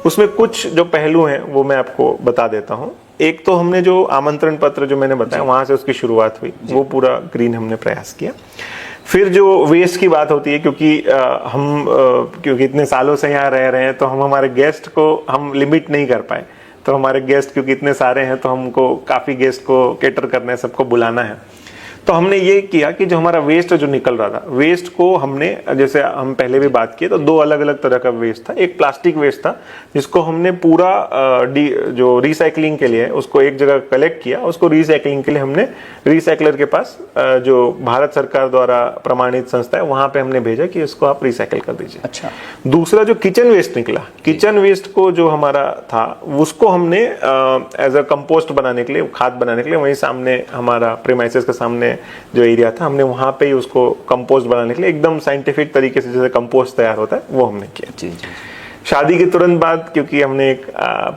उसमें कुछ जो पहलू हैं वो मैं आपको बता देता हूं। एक तो हमने जो आमंत्रण पत्र जो मैंने बताया वहां से उसकी शुरुआत हुई, वो पूरा ग्रीन हमने प्रयास किया। फिर जो वेस्ट की बात होती है, क्योंकि इतने सालों से यहाँ रह रहे हैं तो हम हमारे गेस्ट को हम लिमिट नहीं कर पाए। तो हमारे गेस्ट क्योंकि इतने सारे हैं तो हमको काफी गेस्ट को कैटर करना है, सबको बुलाना है। तो हमने ये किया कि जो हमारा वेस्ट जो निकल रहा था, वेस्ट को हमने, जैसे हम पहले भी बात किए, तो 2 अलग अलग तरह का वेस्ट था। एक प्लास्टिक वेस्ट था जिसको हमने पूरा जो रिसाइकलिंग के लिए उसको एक जगह कलेक्ट किया, उसको रिसाइकलिंग के लिए हमने रिसाइकलर के पास, जो भारत सरकार द्वारा प्रमाणित संस्था है, वहां पे हमने भेजा कि इसको आप रिसाइकल कर दीजिए। अच्छा। दूसरा जो किचन वेस्ट निकला, किचन वेस्ट को जो हमारा था उसको हमने एज अ कंपोस्ट बनाने के लिए, खाद बनाने के लिए, वहीं सामने हमारा प्रीमाइसेस के सामने जो एरिया था, हमने वहां पे ही उसको कंपोस्ट बनाने के लिए एकदम साइंटिफिक तरीके से जैसे कंपोस्ट तैयार होता है वो हमने किया। जी जी। शादी के तुरंत बाद, क्योंकि हमने एक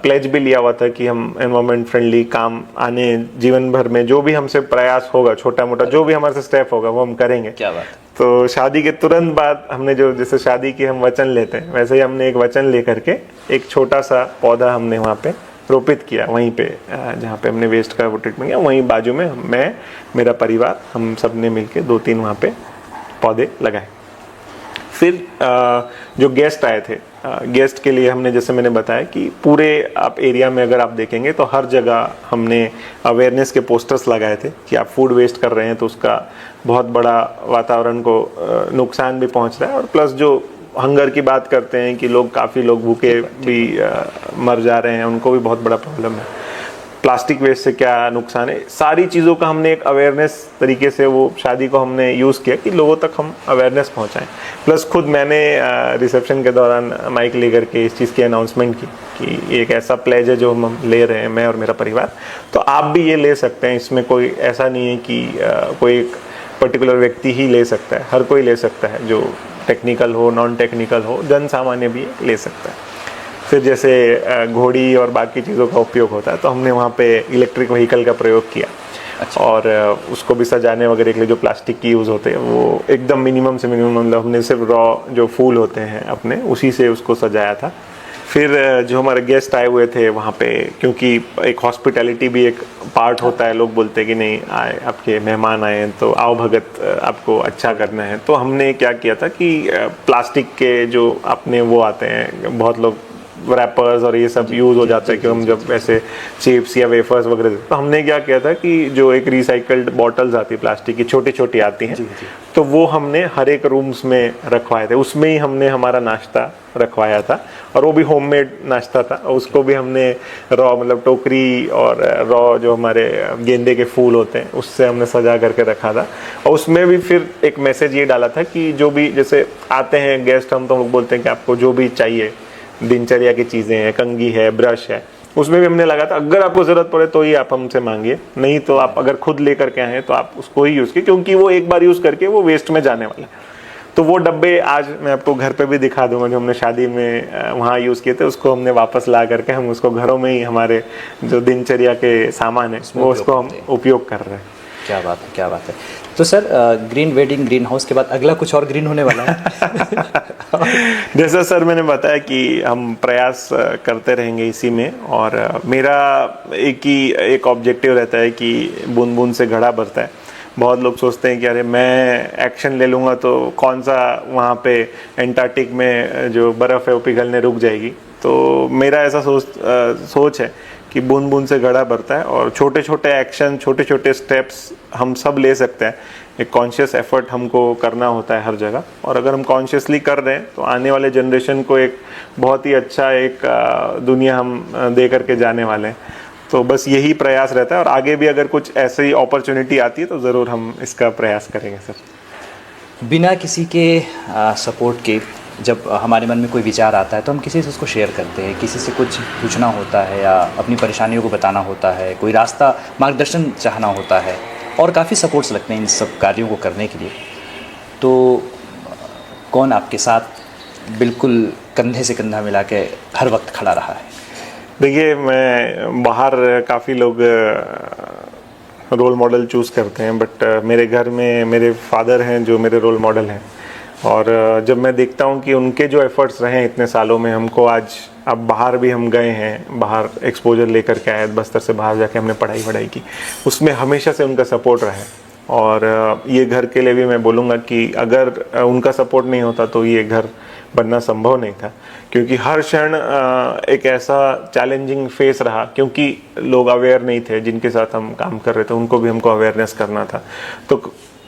प्लेज भी लिया हुआ था कि हम एनवायरमेंट फ्रेंडली काम आने जीवन भर में जो भी हमसे प्रयास होगा, छोटा मोटा जो भी हमारे से स्टेप होगा वो हम करेंगे। क्या बात। तो शादी के तुरंत बाद हमने जो, जैसे शादी की हम वचन लेते हैं, वैसे ही हमने एक वचन लेकर के एक छोटा सा पौधा हमने वहाँ पे रोपित किया, वहीं पे जहाँ पे हमने वेस्ट का वो ट्रीटमेंट किया, वहीं बाजू में मैं, मेरा परिवार, हम सब ने मिलके 2-3 वहाँ पे पौधे लगाए। फिर जो गेस्ट आए थे, गेस्ट के लिए हमने, जैसे मैंने बताया कि पूरे आप एरिया में अगर आप देखेंगे तो हर जगह हमने अवेयरनेस के पोस्टर्स लगाए थे कि आप फूड वेस्ट कर रहे हैं तो उसका बहुत बड़ा वातावरण को नुकसान भी पहुंच रहा है, और प्लस जो हंगर की बात करते हैं कि काफ़ी लोग भूखे भी मर जा रहे हैं, उनको भी बहुत बड़ा प्रॉब्लम है। प्लास्टिक वेस्ट से क्या नुकसान है, सारी चीज़ों का हमने एक अवेयरनेस तरीके से वो शादी को हमने यूज़ किया कि लोगों तक हम अवेयरनेस पहुंचाएं। प्लस खुद मैंने रिसेप्शन के दौरान माइक लेकर के इस चीज़ की अनाउंसमेंट की कि एक ऐसा प्लेज है जो हम ले रहे हैं, मैं और मेरा परिवार, तो आप भी ये ले सकते हैं। इसमें कोई ऐसा नहीं है कि कोई एक पर्टिकुलर व्यक्ति ही ले सकता है, हर कोई ले सकता है, जो टेक्निकल हो, नॉन टेक्निकल हो, जन सामान्य भी ले सकता है। फिर जैसे घोड़ी और बाकी चीज़ों का उपयोग होता है तो हमने वहाँ पे इलेक्ट्रिक व्हीकल का प्रयोग किया। अच्छा। और उसको भी सजाने वगैरह के लिए जो प्लास्टिक की यूज़ होते हैं वो एकदम मिनिमम से मिनिमम, मतलब हमने सिर्फ रॉ जो फूल होते हैं अपने, उसी से उसको सजाया था। फिर जो हमारे गेस्ट आए हुए थे वहाँ पे, क्योंकि एक हॉस्पिटैलिटी भी एक पार्ट होता है, लोग बोलते हैं कि नहीं आए, आपके मेहमान आए हैं तो आओ भगत, आपको अच्छा करना है, तो हमने क्या किया था कि प्लास्टिक के जो अपने वो आते हैं, बहुत लोग रैपर्स और ये सब यूज़ हो जाता है कि हम जब ऐसे चिप्स या वेफर्स वगैरह, तो हमने क्या किया था कि जो एक रिसाइकल्ड बॉटल्स आती है प्लास्टिक की, छोटी छोटी आती हैं, तो वो हमने हर एक रूम्स में रखवाए थे, उसमें ही हमने हमारा नाश्ता रखवाया था, और वो भी होममेड नाश्ता था। उसको भी हमने रॉ, मतलब टोकरी और रॉ जो हमारे गेंदे के फूल होते हैं उससे हमने सजा करके रखा था, और उसमें भी फिर एक मैसेज ये डाला था कि जो भी जैसे आते हैं गेस्ट, हम तो लोग बोलते हैं कि आपको जो भी चाहिए दिनचर्या की चीज़ें हैं, कंघी है, ब्रश है, उसमें भी हमने लगा था अगर आपको ज़रूरत पड़े तो ही आप हमसे मांगिए, नहीं तो आप अगर खुद लेकर के आए तो आप उसको ही यूज़ कीजिए, क्योंकि वो एक बार यूज़ करके वो वेस्ट में जाने वाला है। तो वो डब्बे आज मैं आपको घर पे भी दिखा दूंगा, जो हमने शादी में वहाँ यूज़ किए थे, उसको हमने वापस ला करके हम उसको घरों में ही, हमारे जो दिनचर्या के सामान है वो उसको हम उपयोग कर रहे हैं। क्या बात है, क्या बात है। तो sir, green wedding green house के बाद अगला कुछ और ग्रीन होने वाला है? जैसा सर मैंने बताया कि हम प्रयास करते रहेंगे इसी में, और मेरा एक ऑब्जेक्टिव रहता है कि बूंद बूंद से घड़ा भरता है। बहुत लोग सोचते हैं कि अरे मैं एक्शन ले लूँगा तो कौन सा वहाँ पे एंटार्कटिक में जो बर्फ़ है वो पिघलने रुक जाएगी। तो मेरा ऐसा सोच है कि बूंद बूंद से घड़ा भरता है, और छोटे छोटे एक्शन, छोटे छोटे स्टेप्स हम सब ले सकते हैं। एक कॉन्शियस एफर्ट हमको करना होता है हर जगह, और अगर हम कॉन्शियसली कर रहे हैं तो आने वाले जनरेशन को एक बहुत ही अच्छा एक दुनिया हम दे करके जाने वाले हैं। तो बस यही प्रयास रहता है, और आगे भी अगर कुछ ऐसी अपॉर्चुनिटी आती है तो ज़रूर हम इसका प्रयास करेंगे सर। बिना किसी के सपोर्ट के जब हमारे मन में कोई विचार आता है तो हम किसी से उसको शेयर करते हैं, किसी से कुछ पूछना होता है या अपनी परेशानियों को बताना होता है, कोई रास्ता मार्गदर्शन चाहना होता है, और काफ़ी सपोर्ट्स लगते हैं इन सब कार्यों को करने के लिए। तो कौन आपके साथ बिल्कुल कंधे से कंधा मिला के हर वक्त खड़ा रहा है? देखिए, मैं बाहर काफ़ी लोग रोल मॉडल चूज़ करते हैं, बट मेरे घर में मेरे फादर हैं जो मेरे रोल मॉडल हैं, और जब मैं देखता हूँ कि उनके जो एफ़र्ट्स रहे हैं इतने सालों में, हमको आज अब बाहर भी हम गए हैं, बाहर एक्सपोजर लेकर के आए, बस्तर से बाहर जाके हमने पढ़ाई की, उसमें हमेशा से उनका सपोर्ट रहा है। और ये घर के लिए भी मैं बोलूँगा कि अगर उनका सपोर्ट नहीं होता तो ये घर बनना संभव नहीं था, क्योंकि हर क्षण एक ऐसा चैलेंजिंग फेस रहा, क्योंकि लोग अवेयर नहीं थे जिनके साथ हम काम कर रहे थे, उनको भी हमको अवेयरनेस करना था। तो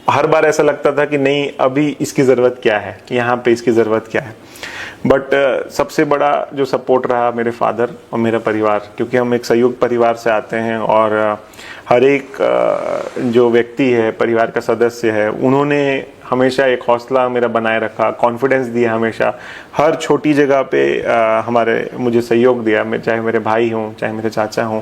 हर बार ऐसा लगता था कि नहीं, अभी इसकी ज़रूरत क्या है, यहाँ पे इसकी ज़रूरत क्या है। बट सबसे बड़ा जो सपोर्ट रहा मेरे फादर और मेरा परिवार, क्योंकि हम एक संयुक्त परिवार से आते हैं और हर एक जो व्यक्ति है, परिवार का सदस्य है, उन्होंने हमेशा एक हौसला मेरा बनाए रखा, कॉन्फिडेंस दिया हमेशा, हर छोटी जगह पे मुझे सहयोग दिया। चाहे मेरे भाई हों, चाहे मेरे चाचा हों,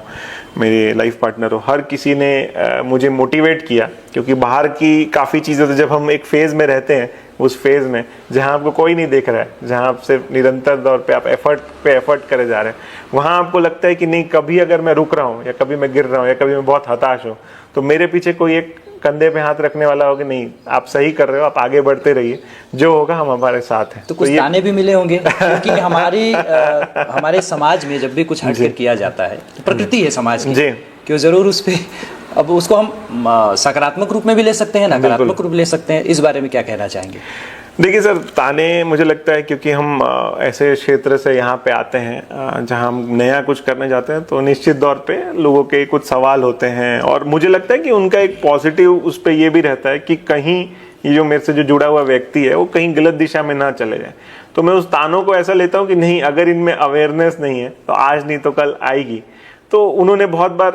मेरे लाइफ पार्टनर हो, हर किसी ने मुझे मोटिवेट किया, क्योंकि बाहर की काफ़ी चीज़ें तो जब हम एक फेज़ में रहते हैं, उस फेज़ में जहाँ आपको कोई नहीं देख रहा है, जहाँ आप सिर्फ निरंतर तौर पे आप एफर्ट करे जा रहे हैं, वहाँ आपको लगता है कि नहीं, कभी अगर मैं रुक रहा हूँ या कभी मैं गिर रहा हूँ या कभी मैं बहुत हताश हूँ, तो मेरे पीछे कोई एक कंधे पे हाथ रखने वाला हो कि नहीं, आप सही कर रहे हो, आप आगे बढ़ते रहिए, जो होगा हम हमारे साथ हैं। तो कुछ ताने भी मिले होंगे, क्योंकि हमारे समाज में जब भी कुछ हटकर किया जाता है, तो प्रकृति है समाज की कि जरूर उस पे, अब उसको हम सकारात्मक रूप में भी ले सकते हैं, नकारात्मक रूप ले सकते हैं। इस बारे में क्या कहना चाहेंगे? देखिए सर, ताने मुझे लगता है क्योंकि हम ऐसे क्षेत्र से यहाँ पे आते हैं जहाँ हम नया कुछ करने जाते हैं, तो निश्चित तौर पे लोगों के कुछ सवाल होते हैं, और मुझे लगता है कि उनका एक पॉजिटिव उस पे ये भी रहता है कि कहीं ये जो मेरे से जो जुड़ा हुआ व्यक्ति है वो कहीं गलत दिशा में ना चले जाए। तो मैं उस तानों को ऐसा लेता हूँ कि नहीं, अगर इनमें अवेयरनेस नहीं है तो आज नहीं तो कल आएगी। तो उन्होंने बहुत बार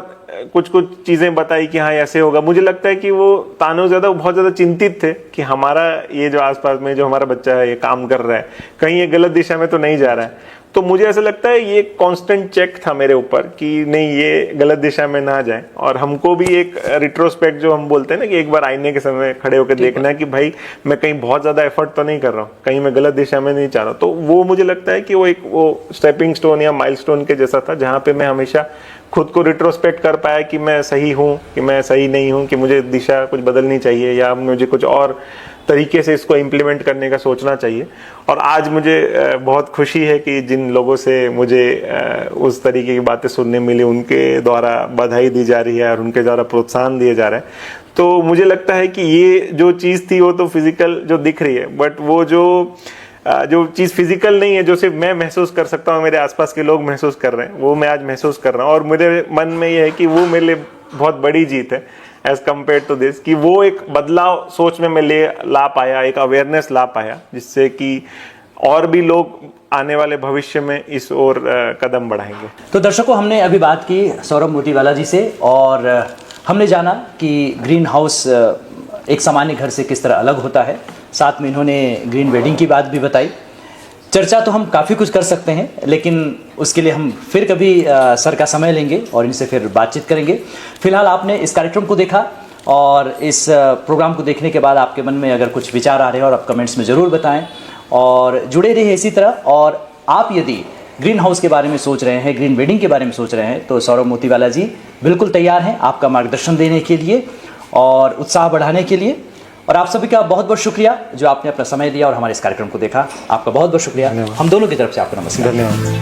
कुछ चीज़ें बताई कि हाँ ऐसे होगा। मुझे लगता है कि वो तानों बहुत ज़्यादा चिंतित थे कि हमारा ये जो आसपास में जो हमारा बच्चा है ये काम कर रहा है, कहीं ये गलत दिशा में तो नहीं जा रहा है। तो मुझे ऐसा लगता है ये कांस्टेंट चेक था मेरे ऊपर कि नहीं, ये गलत दिशा में ना जाए, और हमको भी एक रिट्रोस्पेक्ट जो हम बोलते हैं ना, कि एक बार आईने के समय खड़े होकर देखना है कि भाई मैं कहीं बहुत ज़्यादा एफर्ट तो नहीं कर रहा हूँ, कहीं मैं गलत दिशा में नहीं जा रहा हूँ। तो वो मुझे लगता है कि वो स्टेपिंग स्टोन या माइलस्टोन के जैसा था, जहाँ पे मैं हमेशा खुद को रिट्रोस्पेक्ट कर पाया कि मैं सही हूँ कि मैं सही नहीं हूँ, कि मुझे दिशा कुछ बदलनी चाहिए या मुझे कुछ और तरीके से इसको इम्प्लीमेंट करने का सोचना चाहिए। और आज मुझे बहुत खुशी है कि जिन लोगों से मुझे उस तरीके की बातें सुनने मिली, उनके द्वारा बधाई दी जा रही है और उनके द्वारा प्रोत्साहन दिए जा रहा है। तो मुझे लगता है कि ये जो चीज़ थी वो तो फिजिकल जो दिख रही है, बट वो जो चीज़ फिजिकल नहीं है, जो सिर्फ मैं महसूस कर सकता हूँ, मेरे आसपास के लोग महसूस कर रहे हैं, वो मैं आज महसूस कर रहा हूँ। और मेरे मन में ये है कि वो मेरे लिए बहुत बड़ी जीत है एज कम्पेयर टू दिस, कि वो एक बदलाव सोच में मैं ला पाया, एक अवेयरनेस ला पाया, जिससे कि और भी लोग आने वाले भविष्य में इस ओर कदम बढ़ाएंगे। तो दर्शकों, हमने अभी बात की सौरभ मोतीवाला जी से, और हमने जाना कि ग्रीन हाउस एक सामान्य घर से किस तरह अलग होता है। साथ में इन्होंने ग्रीन वेडिंग की बात भी बताई। चर्चा तो हम काफ़ी कुछ कर सकते हैं, लेकिन उसके लिए हम फिर कभी सर का समय लेंगे और इनसे फिर बातचीत करेंगे। फिलहाल आपने इस कार्यक्रम को देखा, और इस प्रोग्राम को देखने के बाद आपके मन में अगर कुछ विचार आ रहे हैं और आप कमेंट्स में ज़रूर बताएं, और जुड़े रहिए इसी तरह। और आप यदि ग्रीन हाउस के बारे में सोच रहे हैं, ग्रीन वेडिंग के बारे में सोच रहे हैं, तो सौरभ मोतीवाला जी बिल्कुल तैयार हैं आपका मार्गदर्शन देने के लिए और उत्साह बढ़ाने के लिए। और आप सभी का बहुत बहुत शुक्रिया जो आपने अपना समय दिया और हमारे इस कार्यक्रम को देखा। आपका बहुत बहुत शुक्रिया। हम दोनों की तरफ से आपको नमस्कार। धन्यवाद।